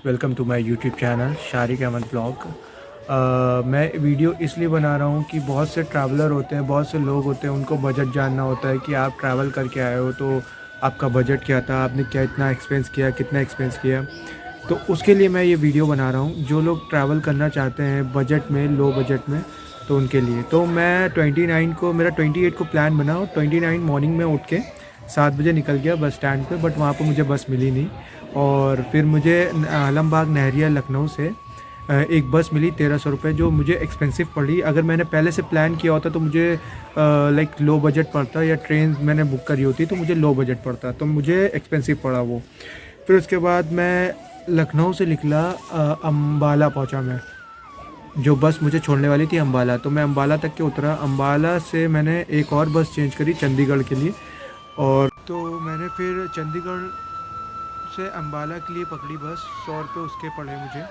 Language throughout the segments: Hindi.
Welcome to my YouTube channel Shariq Ahmed blog. मैं वीडियो इसलिए बना रहा हूँ कि बहुत से ट्रैवलर होते हैं, बहुत से लोग होते हैं, उनको बजट जानना होता है कि आप ट्रैवल करके आए हो तो आपका बजट क्या था, आपने क्या इतना एक्सपेंस किया, कितना एक्सपेंस किया। तो उसके लिए मैं ये वीडियो बना रहा हूँ। जो लोग ट्रैवल करना चाहते हैं बजट में, लो बजट में, तो उनके लिए। तो मैं 29 को, मेरा 28 को प्लान बना और 29 मॉर्निंग में उठ के 7 बजे निकल गया बस स्टैंड पे, बट वहाँ पर मुझे बस मिली नहीं। और फिर मुझे आलमबाग नहरिया लखनऊ से एक बस मिली 1300 रुपये, जो मुझे एक्सपेंसिव पड़ी। अगर मैंने पहले से प्लान किया होता तो मुझे लाइक लो बजट पड़ता, या ट्रेन मैंने बुक करी होती तो मुझे लो बजट पड़ता, तो मुझे एक्सपेंसिव पड़ा वो। फिर उसके बाद मैं लखनऊ से निकला, अम्बाला पहुंचा मैं। जो बस मुझे छोड़ने वाली थी अम्बाला, तो मैं अम्बाला तक के उतरा। अम्बाला से मैंने एक और बस चेंज करी चंडीगढ़ के लिए। और तो मैंने फिर चंडीगढ़ से अम्बाला के लिए पकड़ी बस। 100 रुपये उसके पड़े मुझे।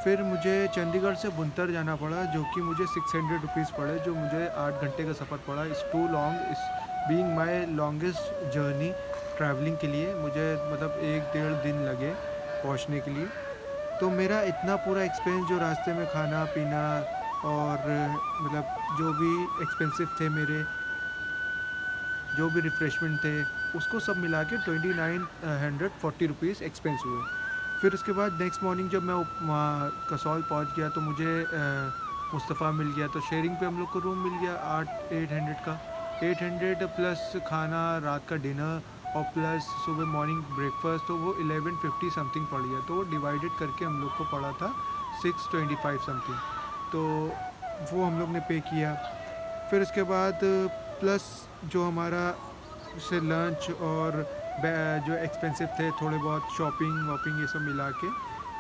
फिर मुझे चंडीगढ़ से बुनतर जाना पड़ा, जो कि मुझे 600 रुपीज़ पड़े, जो मुझे 8 घंटे का सफ़र पड़ा। इस टू लॉन्ग, इस बीइंग माई लॉन्गेस्ट जर्नी ट्रैवलिंग के लिए मुझे मतलब 1 डेढ़ दिन लगे पहुंचने के लिए। तो मेरा इतना पूरा एक्सपेंस, जो रास्ते में खाना पीना और मतलब जो भी एक्सपेंसिव थे मेरे, जो भी रिफ़्रेशमेंट थे, उसको सब मिला के 2940 रुपीज़ एक्सपेंस हुए। फिर उसके बाद नेक्स्ट मॉर्निंग जब मैं वहाँ कसौल पहुँच गया तो मुझे मुस्तफ़ा मिल गया। तो शेयरिंग पे हम लोग को रूम मिल गया 800 का। 800 प्लस खाना, रात का डिनर और प्लस सुबह मॉर्निंग ब्रेकफास्ट, तो वो 1150 समथिंग पड़ गया। तो वो डिवाइडेड करके हम लोग को पड़ा था 625 समथिंग। तो वो हम लोग ने पे किया। फिर उसके बाद प्लस जो हमारा से लंच और जो एक्सपेंसिव थे, थोड़े बहुत शॉपिंग वॉपिंग, ये सब मिला के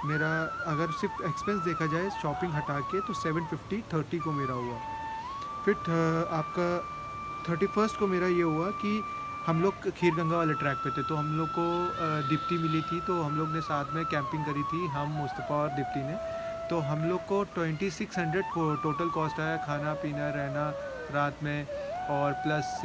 मेरा, अगर सिर्फ एक्सपेंस देखा जाए शॉपिंग हटा के, तो 750 को मेरा हुआ। फिर आपका 31 को मेरा ये हुआ कि हम लोग खीर गंगा वाले ट्रैक पे थे, तो हम लोग को दीप्ति मिली थी, तो हम लोग ने साथ में कैंपिंग करी थी, हम मुस्तफ़ा और दीप्ति ने। तो हम लोग को 2600 को टोटल कॉस्ट आया, खाना पीना रहना रात में, और प्लस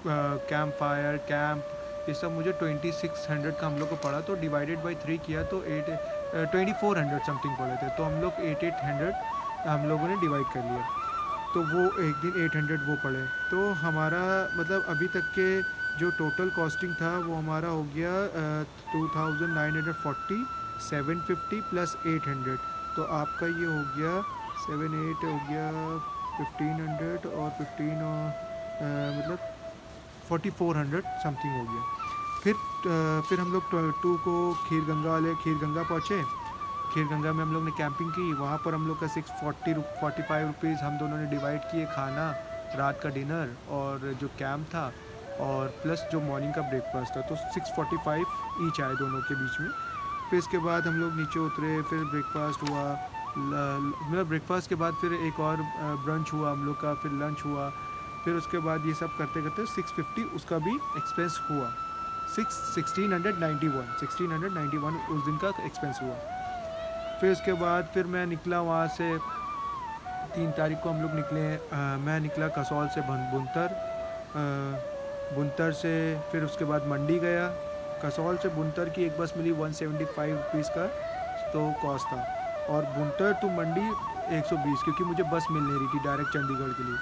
कैंप फायर कैंप, ये सब मुझे 2600 का हम लोग को पड़ा। तो डिवाइडेड बाई 3 किया तो 2400 समथिंग पड़े थे। तो हम लोग 8800 हम लोगों ने डिवाइड कर लिया। तो वो एक दिन 800 वो पड़े। तो हमारा मतलब अभी तक के जो टोटल कॉस्टिंग था वो हमारा हो गया 2940, 750 प्लस 800। तो आपका ये हो गया 7 8 हो गया 1500 और 15 मतलब 4400 समथिंग हो गया। फिर हम लोग 2 को खीर गंगा वाले खीर गंगा पहुँचे। खीर गंगा में हम लोग ने कैंपिंग की। वहाँ पर हम लोग का 645 हम दोनों ने डिवाइड किए, खाना, रात का डिनर और जो कैंप था, और प्लस जो मॉर्निंग का ब्रेकफास्ट था। तो 645 ईच आए दोनों के बीच में। फिर इसके बाद हम लोग नीचे उतरे, फिर ब्रेकफास्ट हुआ। मतलब ब्रेकफास्ट के बाद फिर एक और ब्रंच हुआ हम लोग का, फिर लंच हुआ। फिर उसके बाद ये सब करते करते 650 उसका भी एक्सपेंस हुआ। 1691 उस दिन का एक्सपेंस हुआ। फिर उसके बाद फिर मैं निकला वहाँ से। 3 तारीख को हम लोग निकले। मैं निकला कसौल से बुनतर। बुनतर से फिर उसके बाद मंडी गया। कसौल से बुनतर की एक बस मिली 175 रुपीज़ का तो कॉस्ट था, और बुनतर टू मंडी 120, क्योंकि मुझे बस मिल नहीं रही थी डायरेक्ट चंडीगढ़ के लिए।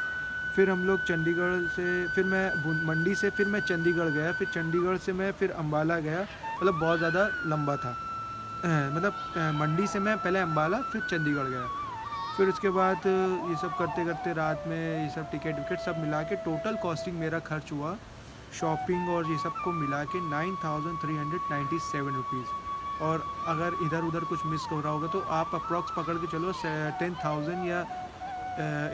फिर हम लोग चंडीगढ़ से, फिर मैं मंडी से फिर मैं चंडीगढ़ गया। फिर चंडीगढ़ से मैं फिर अम्बाला गया। मतलब बहुत ज़्यादा लंबा था। मतलब मंडी से मैं पहले अम्बाला फिर चंडीगढ़ गया। फिर उसके बाद ये सब करते करते रात में ये सब टिकट विकेट सब मिला के टोटल कॉस्टिंग मेरा खर्च हुआ, शॉपिंग और ये सब को मिला के 9397 रुपीज़। और अगर इधर उधर कुछ मिस हो रहा होगा तो आप अप्रॉक्स पकड़ के चलो 10,000 या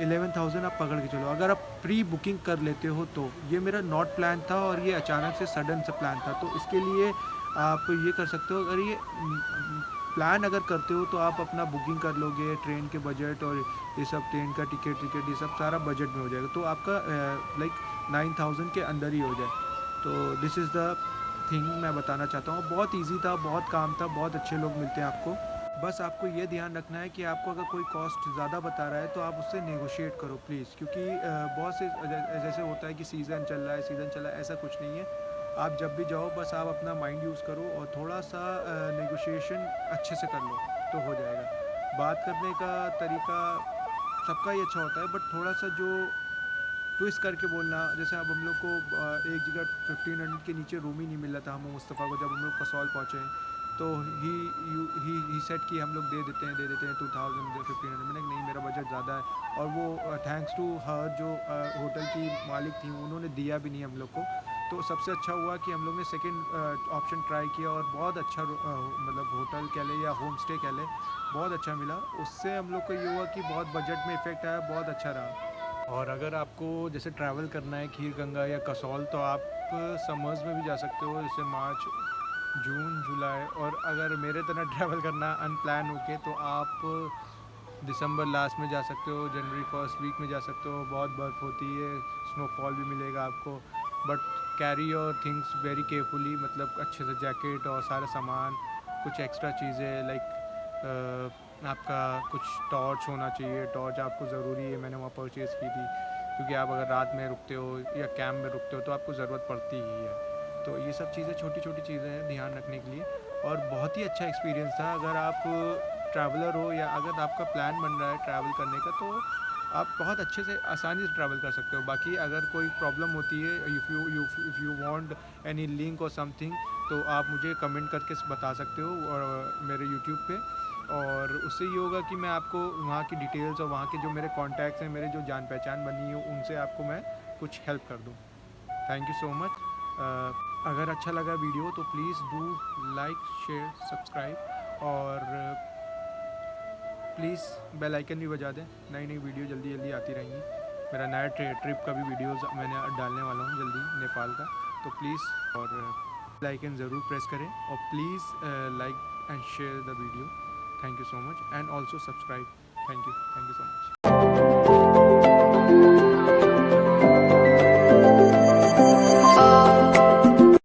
11,000 आप पकड़ के चलो, अगर आप प्री बुकिंग कर लेते हो तो। ये मेरा नॉट प्लान था और ये अचानक से सडन सा प्लान था, तो इसके लिए आप ये कर सकते हो। अगर ये प्लान अगर करते हो तो आप अपना बुकिंग कर लोगे, ट्रेन के बजट और ये सब, ट्रेन का टिकट ये सब सारा बजट में हो जाएगा, तो आपका लाइक 9,000 के अंदर ही हो जाए। तो दिस इज़ द थिंग मैं बताना चाहता हूँ। बहुत इजी था, बहुत काम था, बहुत अच्छे लोग मिलते हैं आपको। बस आपको ये ध्यान रखना है कि आपको अगर कोई कॉस्ट ज़्यादा बता रहा है तो आप उससे नेगोशिएट करो प्लीज़, क्योंकि बहुत से जैसे होता है कि सीज़न चल रहा है, ऐसा कुछ नहीं है। आप जब भी जाओ बस आप अपना माइंड यूज़ करो और थोड़ा सा नेगोशिएशन अच्छे से कर लो तो हो जाएगा। बात करने का तरीका सबका ही अच्छा होता है, बट थोड़ा सा जो ट्विस्ट करके बोलना, जैसे अब हम लोग को एक जगह 1500 के नीचे रूम ही नहीं मिल रहा था, हम मुस्तफ़ा को जब हम लोग कसौल पहुँचे तो ही सेट कि हम लोग दे देते हैं 2000 1500। मैंने कहा नहीं, मेरा बजट ज़्यादा है। और वो थैंक्स टू हर जो होटल की मालिक थी, उन्होंने दिया भी नहीं हम लोग को। तो सबसे अच्छा हुआ कि हम लोग ने सेकंड ऑप्शन ट्राई किया और बहुत अच्छा मतलब होटल कह लें या होम स्टे कह लें, बहुत अच्छा मिला। उससे हम लोग को ये हुआ कि बहुत बजट में इफ़ेक्ट आया, बहुत अच्छा रहा। और अगर आपको जैसे ट्रैवल करना है खीर गंगा या कसौल, तो आप समर्स में भी जा सकते हो, जैसे मार्च, जून, जुलाई। और अगर मेरे तरह ट्रैवल करना अनप्लान होके, तो आप दिसंबर लास्ट में जा सकते हो, जनवरी फर्स्ट वीक में जा सकते हो। बहुत बर्फ़ होती है, स्नोफॉल भी मिलेगा आपको। But carry your things very carefully, मतलब अच्छे से जैकेट और सारा सामान, कुछ एक्स्ट्रा चीज़ें लाइक आपका कुछ टॉर्च होना चाहिए। टॉर्च आपको ज़रूरी है, मैंने वहाँ परचेज़ की थी, क्योंकि आप अगर रात में रुकते हो या कैंप में रुकते हो तो आपको ज़रूरत पड़ती ही है। तो ये सब चीज़ें छोटी छोटी चीज़ें हैं ध्यान रखने के लिए। और बहुत ही अच्छा एक्सपीरियंस था। अगर आप ट्रैवलर हो या अगर आपका प्लान बन रहा है ट्रैवल करने का, तो आप बहुत अच्छे से आसानी से ट्रैवल कर सकते हो। बाकी अगर कोई प्रॉब्लम होती है, if you want any link और समथिंग, तो आप मुझे कमेंट करके बता सकते हो और मेरे यूट्यूब पे। और उससे ये होगा कि मैं आपको वहाँ की डिटेल्स और वहाँ के जो मेरे कॉन्टैक्ट्स हैं, मेरे जो जान पहचान बनी है, उनसे आपको मैं कुछ हेल्प कर दूँ। Thank you so much. अगर अच्छा लगा वीडियो तो please do like, share, subscribe. और प्लीज़ बेल आइकन भी बजा दें, नई नई वीडियो जल्दी जल्दी आती रहेंगी। मेरा नया ट्रिप का भी वीडियोस मैंने डालने वाला हूँ जल्दी, नेपाल का। तो प्लीज़ और बेल आइकन ज़रूर प्रेस करें और please like and share the video. Thank you so much and also subscribe. Thank you so much.